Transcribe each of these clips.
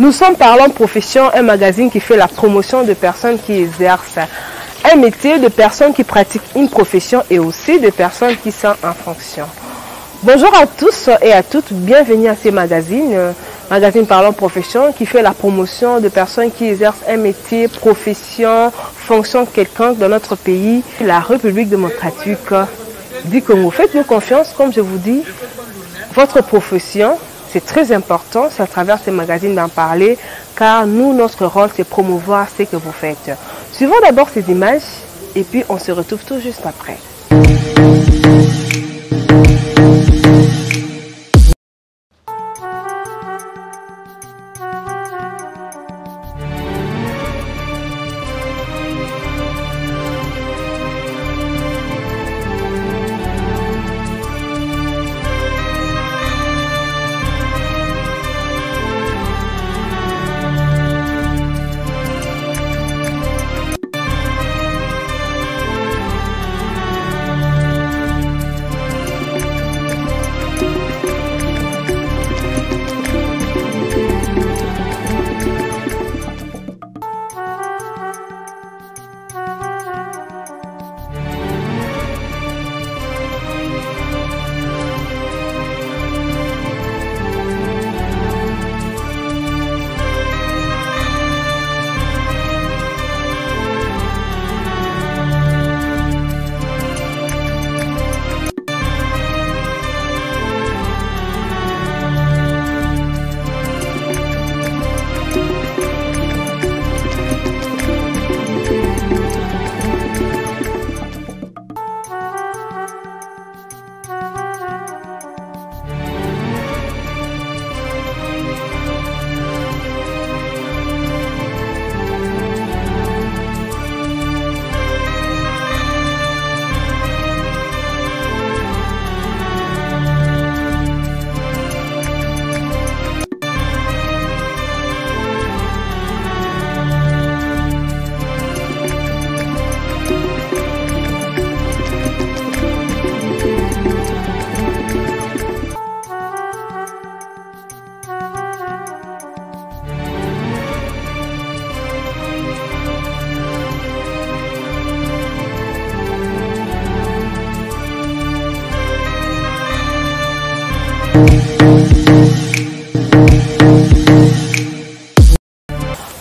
Nous sommes Parlons Profession, un magazine qui fait la promotion de personnes qui exercent un métier, de personnes qui pratiquent une profession et aussi de personnes qui sont en fonction. Bonjour à tous et à toutes, bienvenue à ce magazine, magazine Parlons Profession qui fait la promotion de personnes qui exercent un métier, profession, fonction quelconque dans notre pays, la République démocratique du Congo. Faites-nous confiance, comme je vous dis, votre profession, c'est très important, c'est à travers ces magazines d'en parler, car nous, notre rôle, c'est promouvoir ce que vous faites. Suivons d'abord ces images et puis on se retrouve tout juste après.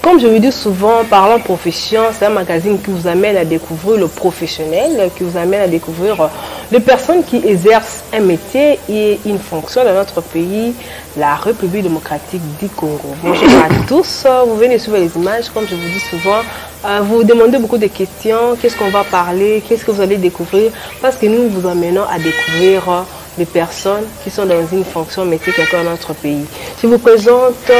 Comme je vous dis souvent, Parlons Profession, c'est un magazine qui vous amène à découvrir le professionnel, qui vous amène à découvrir les personnes qui exercent un métier et une fonction dans notre pays, la République démocratique du Congo. Bonjour à tous, vous venez suivre les images, comme je vous dis souvent, vous demandez beaucoup de questions, qu'est-ce qu'on va parler, qu'est-ce que vous allez découvrir, parce que nous vous amenons à découvrir les personnes qui sont dans une fonction métier quelque dans notre pays. Je vous présente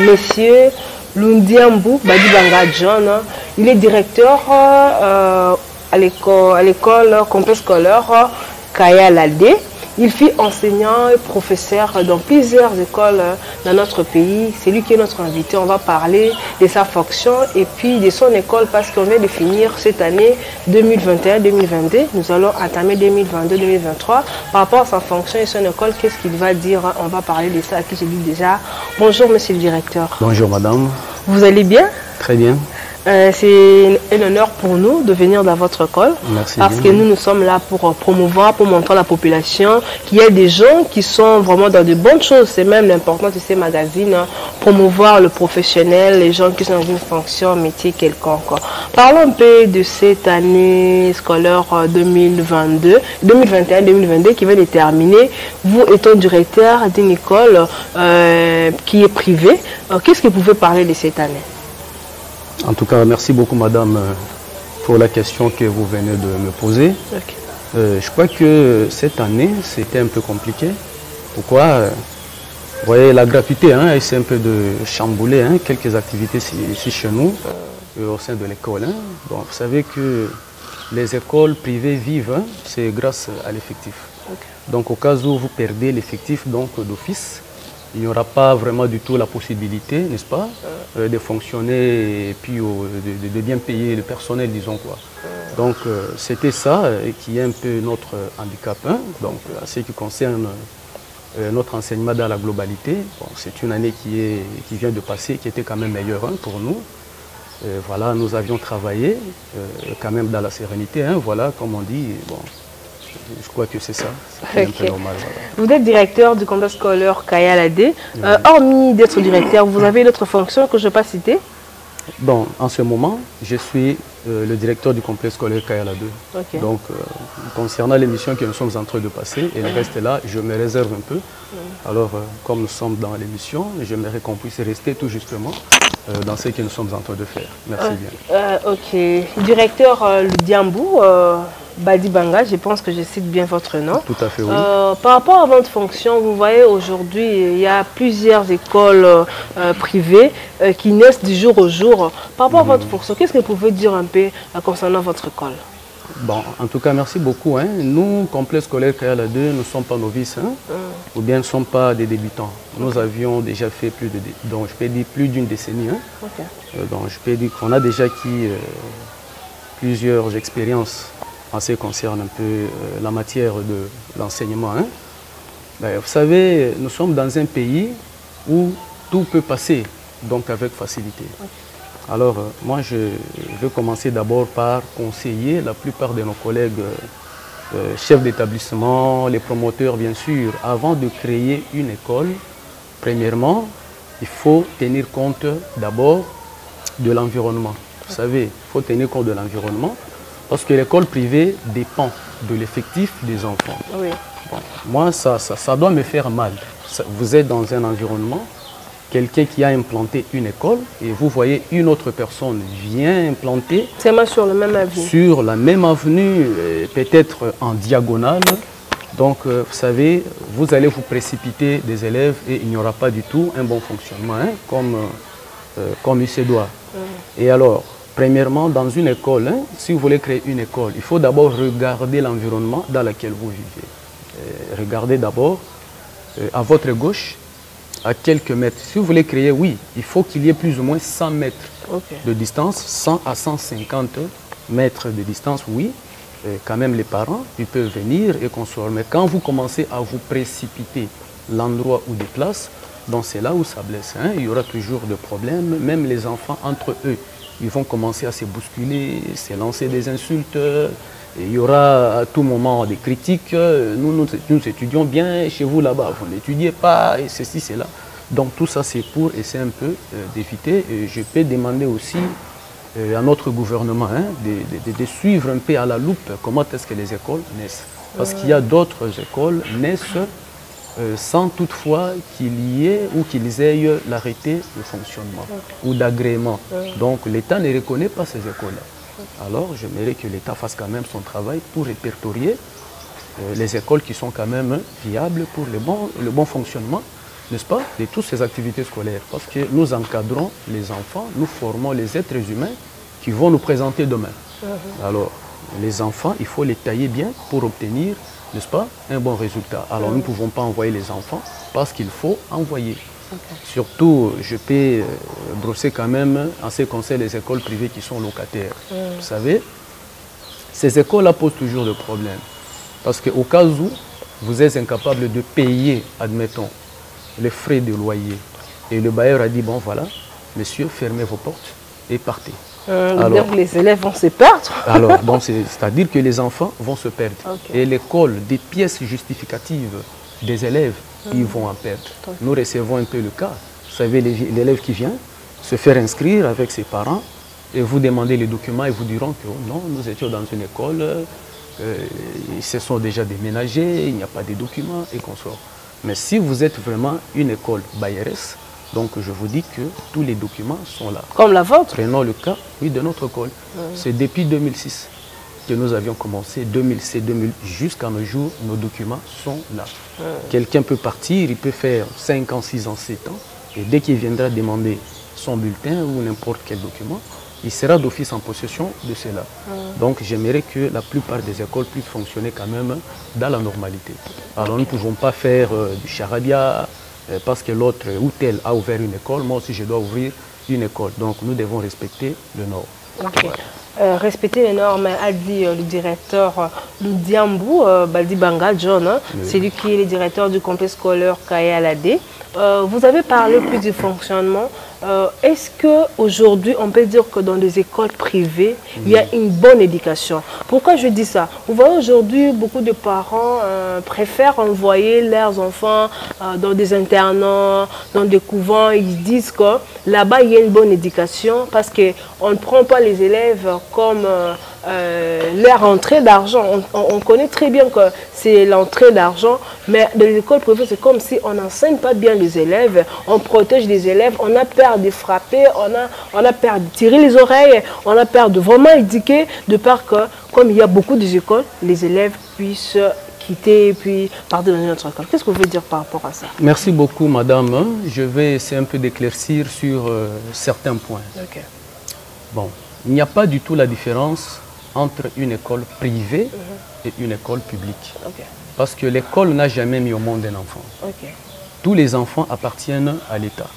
Monsieur Lundiambu Badibanga John. Il est directeur à l'école complexe scolaire Kaya Ladé. Il fut enseignant et professeur dans plusieurs écoles dans notre pays. C'est lui qui est notre invité. On va parler de sa fonction et puis de son école parce qu'on vient de finir cette année 2021-2022. Nous allons entamer 2022-2023. Par rapport à sa fonction et son école, qu'est-ce qu'il va dire? On va parler de ça à qui j'ai dit déjà. Bonjour monsieur le directeur. Bonjour madame. Vous allez bien? Très bien. C'est un honneur pour nous de venir dans votre école. Merci parce bien. que nous sommes là pour promouvoir, pour montrer à la population qu'il y a des gens qui sont vraiment dans de bonnes choses. C'est même l'importance de ces magazines, promouvoir le professionnel, les gens qui sont dans une fonction, métier quelconque. Parlons un peu de cette année scolaire 2021-2022 qui vient de terminer. Vous étant directeur d'une école qui est privée, qu'est-ce que vous pouvez parler de cette année? En tout cas, merci beaucoup madame pour la question que vous venez de me poser. Okay. Je crois que cette année, c'était un peu compliqué. Pourquoi? Vous voyez, la gratuité hein, essaie un peu de chambouler quelques activités ici chez nous, au sein de l'école. Bon, vous savez que les écoles privées vivent, c'est grâce à l'effectif. Okay. Donc au cas où vous perdez l'effectif d'office, il n'y aura pas vraiment du tout la possibilité, n'est-ce pas, de fonctionner et puis de bien payer le personnel, disons quoi. Donc c'était ça qui est un peu notre handicap, donc à ce qui concerne notre enseignement dans la globalité. Bon, c'est une année qui vient de passer, qui était quand même meilleure pour nous. Voilà, nous avions travaillé quand même dans la sérénité. Voilà, comme on dit, bon, je crois que c'est ça. C'est un peu normal. Voilà. Vous êtes directeur du complexe scolaire Kayala-2. Hormis d'être directeur, vous avez une autre fonction que je n'ai pas citée? Bon, en ce moment, je suis le directeur du complexe scolaire Kayala-2. Okay. Donc, concernant l'émission que nous sommes en train de passer, et le reste là, je me réserve un peu. Alors, comme nous sommes dans l'émission, j'aimerais qu'on puisse rester tout justement dans ce que nous sommes en train de faire. Merci bien. Ok. Directeur Ludiambou, Badi Banga, je pense que je cite bien votre nom. Tout à fait, oui. Par rapport à votre fonction, vous voyez aujourd'hui, il y a plusieurs écoles privées qui naissent du jour au jour. Par rapport à votre fonction, qu'est-ce que vous pouvez dire un peu concernant votre école? Bon, en tout cas, merci beaucoup. Nous, complexe scolaire Kayala 2, nous ne sommes pas novices, ou bien nous ne sommes pas des débutants. Nous avions déjà fait donc je peux dire plus d'une décennie. Donc je peux dire qu'on a déjà acquis plusieurs expériences en ce qui concerne un peu la matière de l'enseignement. Vous savez, nous sommes dans un pays où tout peut passer, donc avec facilité. Alors, moi, je vais commencer d'abord par conseiller la plupart de nos collègues chefs d'établissement, les promoteurs, bien sûr, avant de créer une école. Premièrement, il faut tenir compte d'abord de l'environnement. Vous savez, il faut tenir compte de l'environnement parce que l'école privée dépend de l'effectif des enfants. Oui. Bon, moi, ça doit me faire mal. Vous êtes dans un environnement, quelqu'un qui a implanté une école et vous voyez une autre personne vient implanter sur le même avenue. Sur la même avenue, peut-être en diagonale. Donc, vous savez, vous allez vous précipiter des élèves et il n'y aura pas du tout un bon fonctionnement, comme il se doit. Et alors, premièrement, dans une école, si vous voulez créer une école, il faut d'abord regarder l'environnement dans lequel vous vivez. Regardez d'abord à votre gauche, à quelques mètres. Si vous voulez créer, oui, il faut qu'il y ait plus ou moins 100 mètres de distance, 100 à 150 mètres de distance, oui. Et quand même, les parents, ils peuvent venir et construire. Mais quand vous commencez à vous précipiter l'endroit ou des places, donc c'est là où ça blesse. Il y aura toujours des problèmes, même les enfants entre eux. Ils vont commencer à se bousculer, se lancer des insultes. Et il y aura à tout moment des critiques. Nous étudions bien, chez vous là-bas, vous n'étudiez pas, et ceci, cela. Donc tout ça, c'est pour essayer un peu d'éviter. Et je peux demander aussi à notre gouvernement de suivre un peu à la loupe comment est-ce que les écoles naissent. Parce qu'il y a d'autres écoles naissent sans toutefois qu'il y ait ou qu'ils aient l'arrêté de fonctionnement ou d'agrément. Donc l'État ne reconnaît pas ces écoles-là. Alors j'aimerais que l'État fasse quand même son travail pour répertorier les écoles qui sont quand même viables pour le bon fonctionnement, n'est-ce pas, de toutes ces activités scolaires. Parce que nous encadrons les enfants, nous formons les êtres humains qui vont nous présenter demain. Alors les enfants, il faut les tailler bien pour obtenir, n'est-ce pas, un bon résultat. Alors nous ne pouvons pas envoyer les enfants parce qu'il faut envoyer. Surtout, je peux brosser quand même en ce qui concerne les écoles privées qui sont locataires. Vous savez, ces écoles-là posent toujours des problèmes. Parce qu'au cas où vous êtes incapable de payer, admettons, les frais de loyer, et le bailleur a dit, bon voilà, monsieur, fermez vos portes et partez. Alors, les élèves vont se perdre. Alors, c'est-à-dire que les enfants vont se perdre. Et l'école, des pièces justificatives des élèves, ils vont en perdre. Nous recevons un peu le cas. Vous savez, l'élève qui vient se faire inscrire avec ses parents et vous demandez les documents et vous diront que oh non, nous étions dans une école, ils se sont déjà déménagés, il n'y a pas de documents et qu'on sort. Mais si vous êtes vraiment une école bailleresse, donc je vous dis que tous les documents sont là. Comme la vôtre? Prenons le cas, oui, de notre école. C'est depuis 2006 que nous avions commencé, 2007, 2000, jusqu'à nos jours, nos documents sont là. Quelqu'un peut partir, il peut faire 5 ans, 6 ans, 7 ans, et dès qu'il viendra demander son bulletin ou n'importe quel document, il sera d'office en possession de cela. Donc j'aimerais que la plupart des écoles puissent fonctionner quand même dans la normalité. Alors nous ne pouvons pas faire du charabia parce que l'autre ou tel a ouvert une école, moi aussi je dois ouvrir une école. Donc nous devons respecter le Nord. Okay. Voilà. respecter les normes, a dit le directeur Ludiambou, Baldi Banga John, hein, oui. C'est lui qui est le directeur du complexe scolaire Kaya-Ladé. Vous avez parlé plus du fonctionnement. Est-ce qu'aujourd'hui, on peut dire que dans les écoles privées, il y a une bonne éducation? Pourquoi je dis ça? Vous voyez, aujourd'hui, beaucoup de parents préfèrent envoyer leurs enfants dans des internats, dans des couvents. Ils disent que là-bas, il y a une bonne éducation parce qu'on ne prend pas les élèves comme leur entrée d'argent. On connaît très bien que c'est l'entrée d'argent, mais dans les écoles privées, c'est comme si on n'enseigne pas bien les élèves, on protège les élèves, on a peur de frapper, on a peur de tirer les oreilles, on a peur de vraiment éduquer, de peur que, comme il y a beaucoup d'écoles, les élèves puissent quitter et puis partir dans une autre école. Qu'est-ce que vous voulez dire par rapport à ça? Merci beaucoup, madame. Je vais essayer un peu d'éclaircir sur certains points. Okay. Bon, il n'y a pas du tout la différence entre une école privée et une école publique. Okay. Parce que l'école n'a jamais mis au monde un enfant. Okay. Tous les enfants appartiennent à l'État.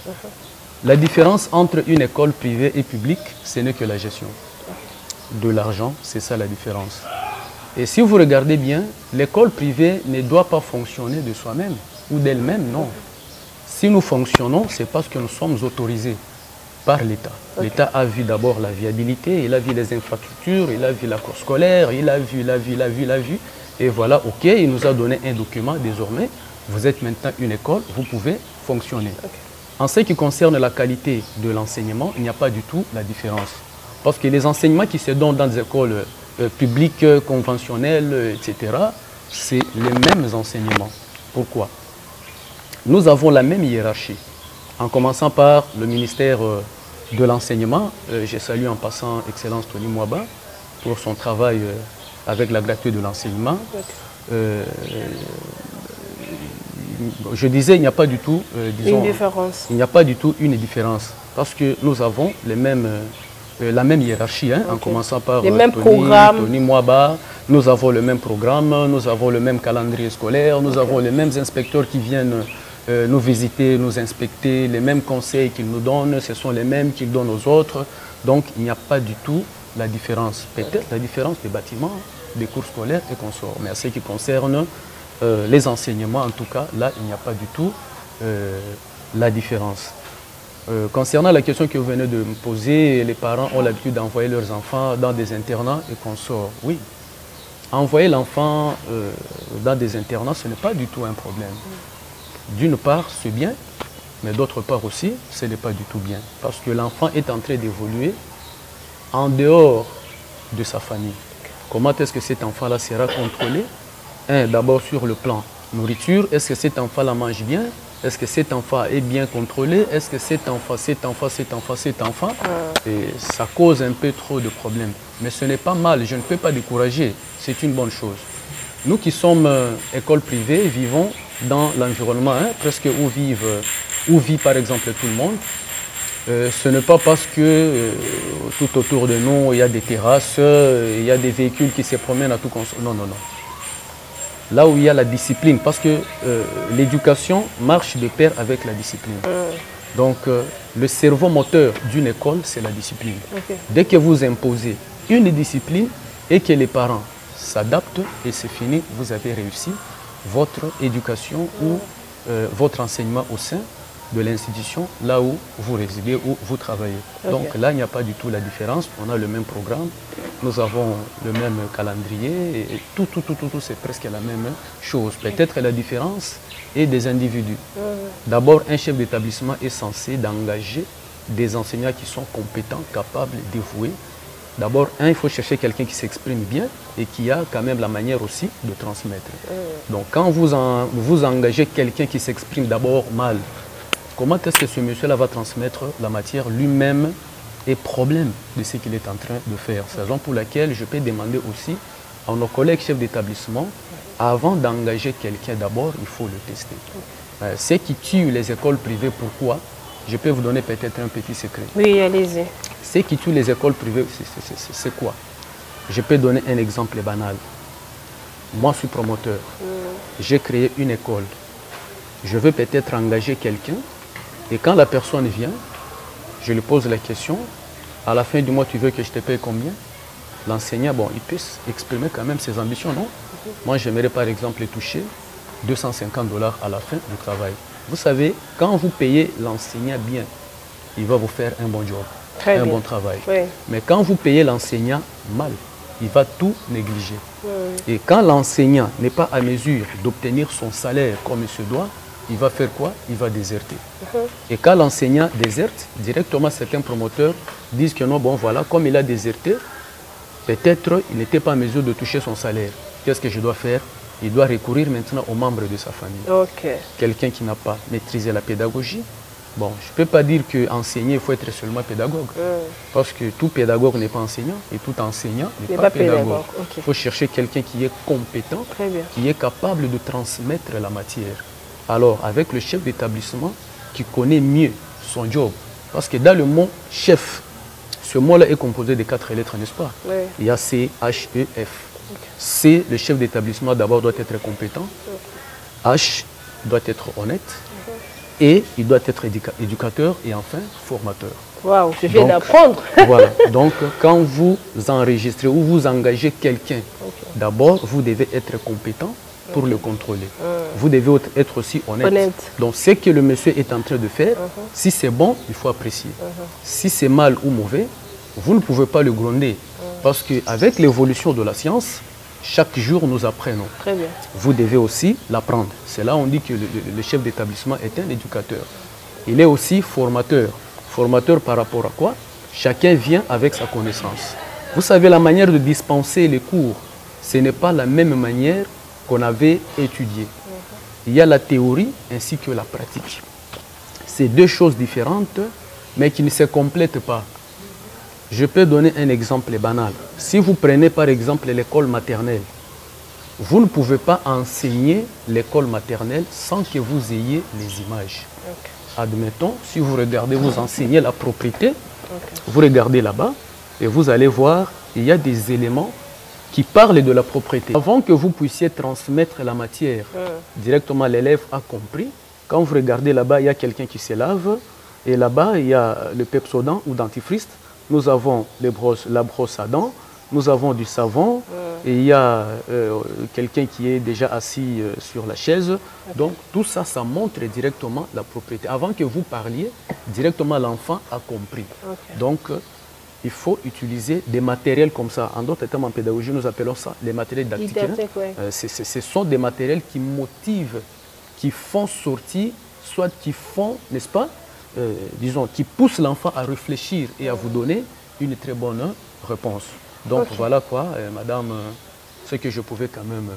La différence entre une école privée et publique, ce n'est que la gestion de l'argent, c'est ça la différence. Et si vous regardez bien, l'école privée ne doit pas fonctionner de soi-même ou d'elle-même, non. Si nous fonctionnons, c'est parce que nous sommes autorisés par l'État. Okay. L'État a vu d'abord la viabilité, il a vu les infrastructures, il a vu la cour scolaire, il a vu. Et voilà, ok, il nous a donné un document désormais. Vous êtes maintenant une école, vous pouvez fonctionner. Okay. En ce qui concerne la qualité de l'enseignement, il n'y a pas du tout la différence. Parce que les enseignements qui se donnent dans des écoles publiques, conventionnelles, etc., c'est les mêmes enseignements. Pourquoi? Nous avons la même hiérarchie. En commençant par le ministère de l'enseignement, je salue en passant Excellence Tony Mwaba pour son travail avec la gratuité de l'enseignement. Je disais, il n'y a pas du tout, disons, une différence. Il n'y a pas du tout une différence parce que nous avons les mêmes, la même hiérarchie, hein, en commençant par les mêmes programmes. Tony Mwaba. Nous avons le même programme, nous avons le même calendrier scolaire, nous avons les mêmes inspecteurs qui viennent nous visiter, nous inspecter, les mêmes conseils qu'ils nous donnent, ce sont les mêmes qu'ils donnent aux autres. Donc, il n'y a pas du tout la différence. Peut-être la différence des bâtiments, des cours scolaires et consorts. Mais à ce qui concerne les enseignements, en tout cas, là, il n'y a pas du tout la différence. Concernant la question que vous venez de me poser, les parents ont l'habitude d'envoyer leurs enfants dans des internats et consorts. Oui, envoyer l'enfant dans des internats, ce n'est pas du tout un problème. D'une part, c'est bien, mais d'autre part aussi, ce n'est pas du tout bien. Parce que l'enfant est en train d'évoluer en dehors de sa famille. Comment est-ce que cet enfant-là sera contrôlé? D'abord sur le plan nourriture, est-ce que cet enfant-là mange bien? Est-ce que cet enfant est bien contrôlé? Est-ce que cet enfant, et ça cause un peu trop de problèmes. Mais ce n'est pas mal, je ne peux pas décourager, c'est une bonne chose. Nous qui sommes école privée, vivons dans l'environnement, presque où vit par exemple tout le monde. Ce n'est pas parce que tout autour de nous, il y a des terrasses, il y a des véhicules qui se promènent à tout consommer. Non, non, non. Là où il y a la discipline, parce que l'éducation marche de pair avec la discipline. Donc, le cerveau moteur d'une école, c'est la discipline. Okay. Dès que vous imposez une discipline et que les parents s'adaptent, et c'est fini, vous avez réussi votre éducation ou votre enseignement au sein de l'institution, là où vous résidez, où vous travaillez. Okay. Donc là, il n'y a pas du tout la différence. On a le même programme, nous avons le même calendrier, et tout c'est presque la même chose. Peut-être la différence est des individus. D'abord, un chef d'établissement est censé d'engager des enseignants qui sont compétents, capables, dévoués. D'abord, il faut chercher quelqu'un qui s'exprime bien et qui a quand même la manière aussi de transmettre. Donc quand vous engagez quelqu'un qui s'exprime d'abord mal, comment est-ce que ce monsieur-là va transmettre la matière lui-même et problème de ce qu'il est en train de faire? C'est la raison pour laquelle je peux demander aussi à nos collègues chefs d'établissement, avant d'engager quelqu'un d'abord, il faut le tester. Ce qui tue les écoles privées, pourquoi? Je peux vous donner peut-être un petit secret. Oui, allez-y. Ce qui tue les écoles privées, c'est quoi? Je peux donner un exemple banal. Moi, je suis promoteur. J'ai créé une école. Je veux peut-être engager quelqu'un. Et quand la personne vient, je lui pose la question. À la fin du mois, tu veux que je te paye combien? l'enseignant, bon, il peut exprimer quand même ses ambitions, non? Moi, j'aimerais par exemple toucher 250 $ à la fin du travail. Vous savez, quand vous payez l'enseignant bien, il va vous faire un bon job, un bon travail. Oui. Mais quand vous payez l'enseignant mal, il va tout négliger. Et quand l'enseignant n'est pas à mesure d'obtenir son salaire comme il se doit, il va faire quoi? Il va déserter. Et quand l'enseignant déserte, directement certains promoteurs disent que non, bon voilà, comme il a déserté, peut-être il n'était pas à mesure de toucher son salaire. Qu'est-ce que je dois faire? Il doit recourir maintenant aux membres de sa famille. Quelqu'un qui n'a pas maîtrisé la pédagogie. Bon, je ne peux pas dire qu'enseigner, il faut être seulement pédagogue. Parce que tout pédagogue n'est pas enseignant et tout enseignant n'est pas pédagogue. Il faut chercher quelqu'un qui est compétent, qui est capable de transmettre la matière. Alors, avec le chef d'établissement qui connaît mieux son job. Parce que dans le mot chef, ce mot-là est composé de 4 lettres, n'est-ce pas? Il y a C, H, E, F. C, le chef d'établissement d'abord doit être compétent. H doit être honnête. Et il doit être éducateur et enfin formateur. Waouh, je viens d'apprendre. Voilà. Donc, quand vous enregistrez ou vous engagez quelqu'un, d'abord, vous devez être compétent pour le contrôler. Vous devez être aussi honnête. Donc, ce que le monsieur est en train de faire, si c'est bon, il faut apprécier. Si c'est mal ou mauvais, vous ne pouvez pas le gronder. Parce qu'avec l'évolution de la science, chaque jour, nous apprenons. Très bien. Vous devez aussi l'apprendre. C'est là où on dit que le chef d'établissement est un éducateur. Il est aussi formateur. Formateur par rapport à quoi? Chacun vient avec sa connaissance. Vous savez, la manière de dispenser les cours, ce n'est pas la même manière qu'on avait étudié. Il y a la théorie ainsi que la pratique. C'est deux choses différentes, mais qui ne se complètent pas. Je peux donner un exemple banal. Si vous prenez par exemple l'école maternelle, vous ne pouvez pas enseigner l'école maternelle sans que vous ayez les images. Admettons, si vous regardez, vous enseignez la propriété, vous regardez là-bas et vous allez voir, il y a des éléments qui parlent de la propriété. Avant que vous puissiez transmettre la matière, directement l'élève a compris. Quand vous regardez là-bas, il y a quelqu'un qui se lave et là-bas, il y a le Pepsodent ou dentifrice. Nous avons la brosse à dents, nous avons du savon, et il y a quelqu'un qui est déjà assis sur la chaise. Donc tout ça, ça montre directement la propriété. Avant que vous parliez, directement l'enfant a compris. Donc il faut utiliser des matériels comme ça. En d'autres termes, en pédagogie, nous appelons ça les matériels didactiques. Ce sont des matériels qui motivent, qui font sortir, soit qui font, n'est-ce pas, disons, qui pousse l'enfant à réfléchir et à vous donner une très bonne réponse. Donc voilà quoi, madame, ce que je pouvais quand même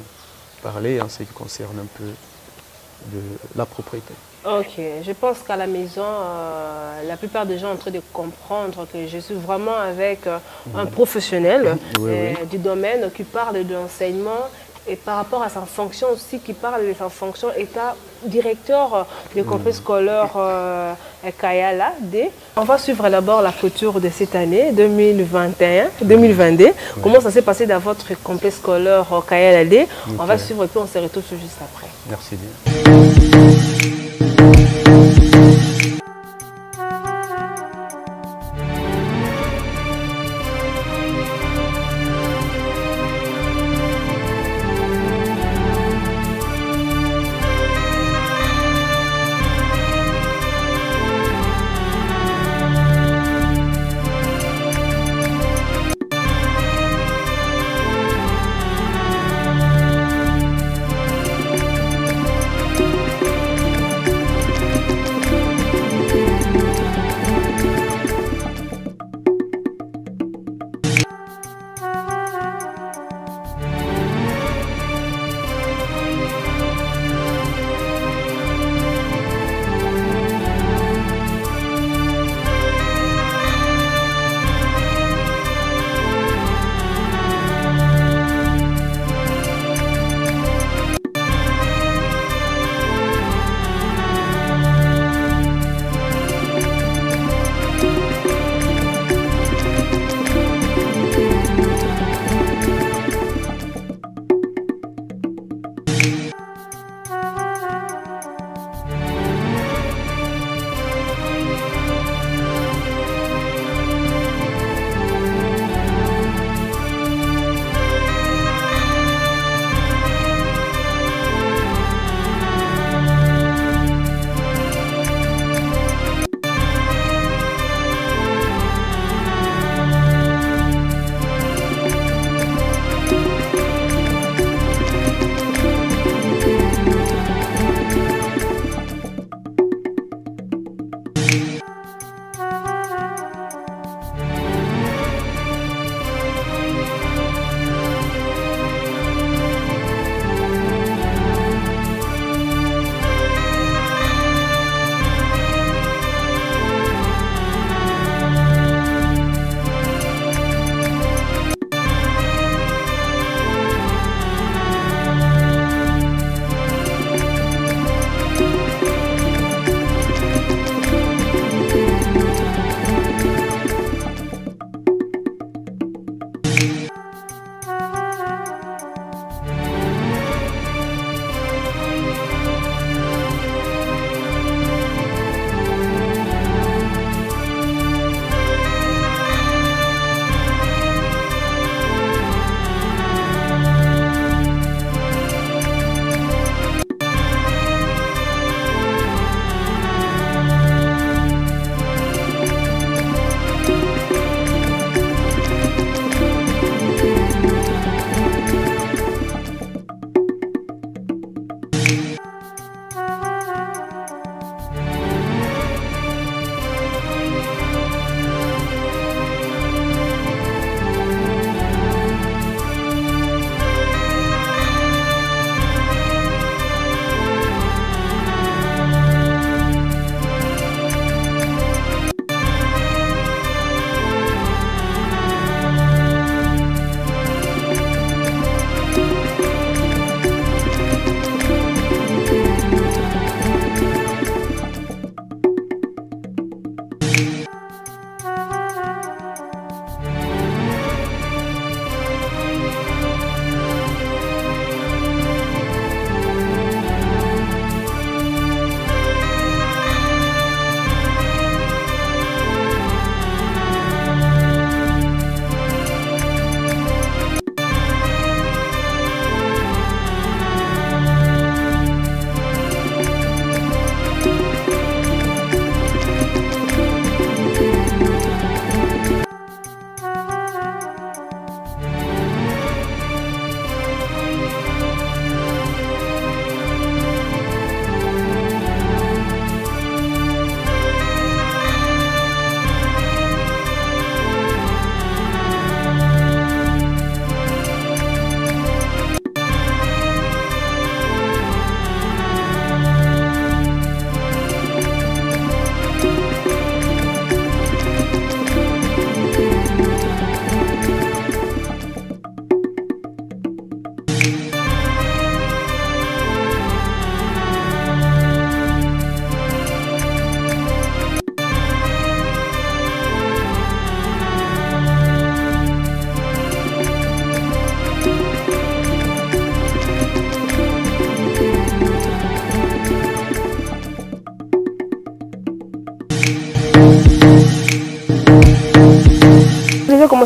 parler en ce qui concerne un peu de la propriété. Ok, je pense qu'à la maison, la plupart des gens sont en train de comprendre que je suis vraiment avec un professionnel du domaine qui parle de l'enseignement. Et par rapport à sa fonction aussi, qui parle de sa fonction état directeur du complexe scolaire Kayala D. On va suivre d'abord la clôture de cette année 2021-2022. Comment ça s'est passé dans votre complexe scolaire Kayala D. On va suivre et puis on se retrouve juste après. Merci bien.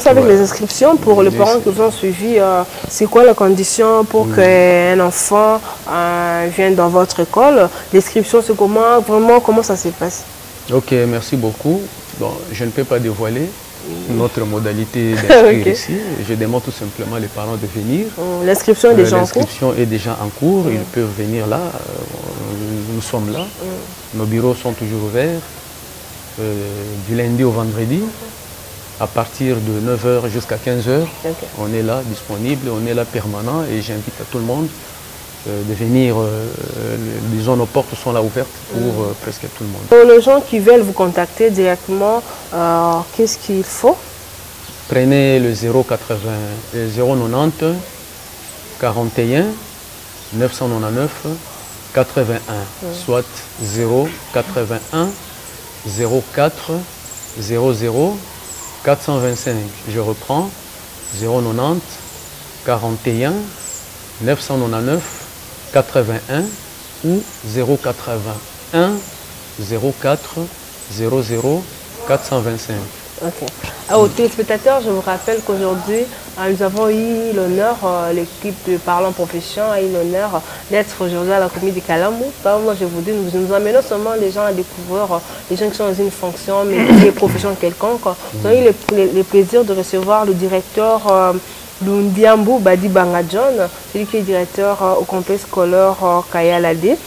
commencer avec les inscriptions pour les parents qui vous ont suivi. C'est quoi la condition pour qu'un enfant vienne dans votre école? L'inscription, c'est comment? Vraiment, comment ça se passe? Ok, merci beaucoup. Bon, je ne peux pas dévoiler notre modalité d'inscrire ici. Je demande tout simplement les parents de venir. L'inscription est déjà en cours? L'inscription est déjà en cours. Ils peuvent venir là. Nous sommes là. Nos bureaux sont toujours ouverts du lundi au vendredi. À partir de 9 h jusqu'à 15 h, on est là, disponible, on est là permanent et j'invite à tout le monde de venir. Disons, nos portes sont là ouvertes pour presque tout le monde. Pour les gens qui veulent vous contacter directement, qu'est-ce qu'il faut? Prenez le 090 41 999 81, soit 081 04 00 425. Je reprends 090 41 999 81 ou 081 04 00 425. Ok. Aux téléspectateurs, je vous rappelle qu'aujourd'hui, nous avons eu l'honneur, l'équipe de Parlons Profession a eu l'honneur d'être aujourd'hui à la commune de Kalambo. Moi, je vous dis, nous amenons seulement les gens à découvrir, les gens qui sont dans une fonction, métier, profession quelconque. Nous avons eu le plaisir de recevoir le directeur Lundiambu Badi Banga John, celui qui est directeur au complexe scolaire Kayalade.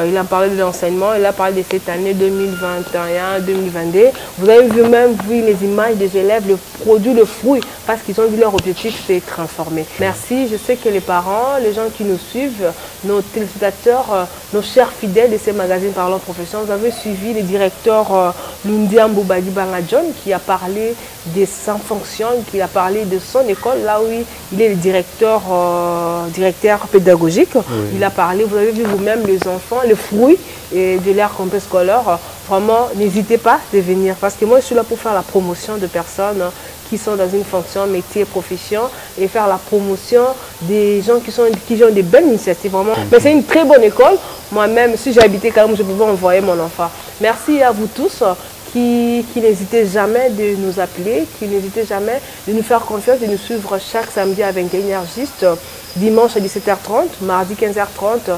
Il a parlé de l'enseignement, il a parlé de cette année 2021-2022. Vous avez vu même les images des élèves, le produit, le fruit, parce qu'ils ont vu leur objectif s'est transformé. Merci, je sais que les parents, les gens qui nous suivent, nos téléspectateurs, nos chers fidèles de ces magazines Parlons Profession, vous avez suivi le directeur Lundiambu Badi Banga John qui a parlé de sa fonction, qui a parlé de son école, là où il est le directeur pédagogique. Il a parlé, vous avez vu vous-même les enfants, les fruits de leur complexe scolaire. Vraiment, n'hésitez pas de venir parce que moi je suis là pour faire la promotion de personnes qui sont dans une fonction, métier, profession et faire la promotion des gens qui ont des belles initiatives. Vraiment. Mais c'est une très bonne école. Moi-même, si j'habitais quand même, je pouvais envoyer mon enfant. Merci à vous tous. Qui n'hésitez jamais de nous appeler, qui n'hésitez jamais de nous faire confiance, de nous suivre chaque samedi à 21 h juste, dimanche à 17 h 30, mardi 15 h 30,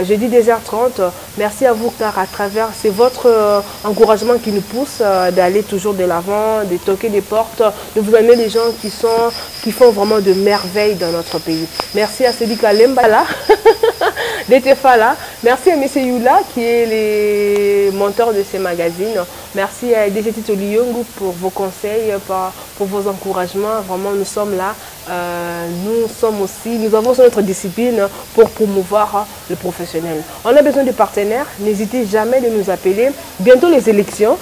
jeudi 2 h 30. Merci à vous car à travers, c'est votre encouragement qui nous pousse d'aller toujours de l'avant, de toquer des portes, de vous amener des gens qui font vraiment de merveilles dans notre pays. Merci à Cédric Alembala, d'Etefala. Merci à M. Yula qui est le monteur de ces magazines. Merci à DG Tito Liyongu pour vos conseils, pour vos encouragements. Vraiment, nous sommes là. Nous avons notre discipline pour promouvoir le professionnel. On a besoin de partenaires. N'hésitez jamais de nous appeler. Bientôt les élections.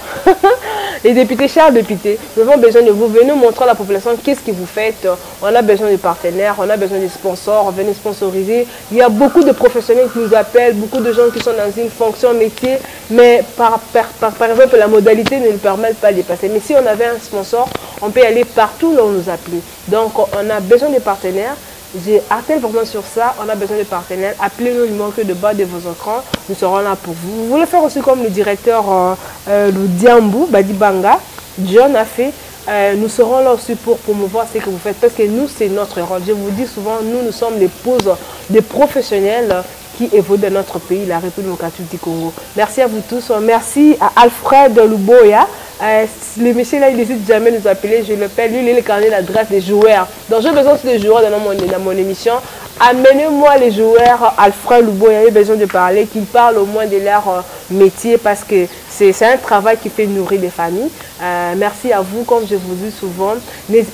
Les députés, chers députés, nous avons besoin de vous. Venez montrer à la population qu'est-ce que vous faites. On a besoin de partenaires, on a besoin de sponsors. Venez sponsoriser. Il y a beaucoup de professionnels qui nous appellent, beaucoup de gens qui sont dans une fonction métier, mais par exemple, la modalité ne nous permet pas de passer. Mais si on avait un sponsor, on peut aller partout là où on nous appelle. Donc, on a besoin de partenaires. J'appelle vraiment sur ça, on a besoin de partenaires. Appelez-nous, il manque de bas de vos écrans. Nous serons là pour vous. Vous voulez faire aussi comme le directeur Lundiambu Badi Banga John a fait. Nous serons là aussi pour promouvoir ce que vous faites. Parce que nous, c'est notre rôle. Je vous dis souvent, nous sommes l'épouses des professionnels qui évoluent dans notre pays, la République démocratique du Congo. Merci à vous tous. Merci à Alfred Luboya. Le monsieur là, il n'hésite jamais à nous appeler. Je l'appelle. Lui, il est le carnet d'adresse des joueurs. Donc, j'ai besoin de joueurs dans mon émission. Amenez-moi les joueurs. Alfred Luboya, il a besoin de parler, qu'ils parlent au moins de leur métier parce que c'est un travail qui fait nourrir les familles. Merci à vous, comme je vous dis souvent.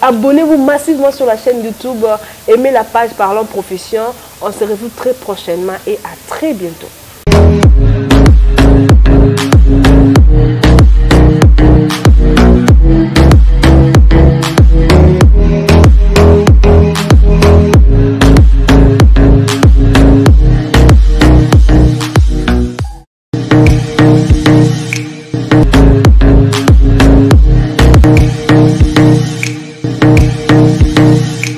Abonnez-vous massivement sur la chaîne YouTube. Aimez la page Parlons Profession. On se retrouve très prochainement et à très bientôt.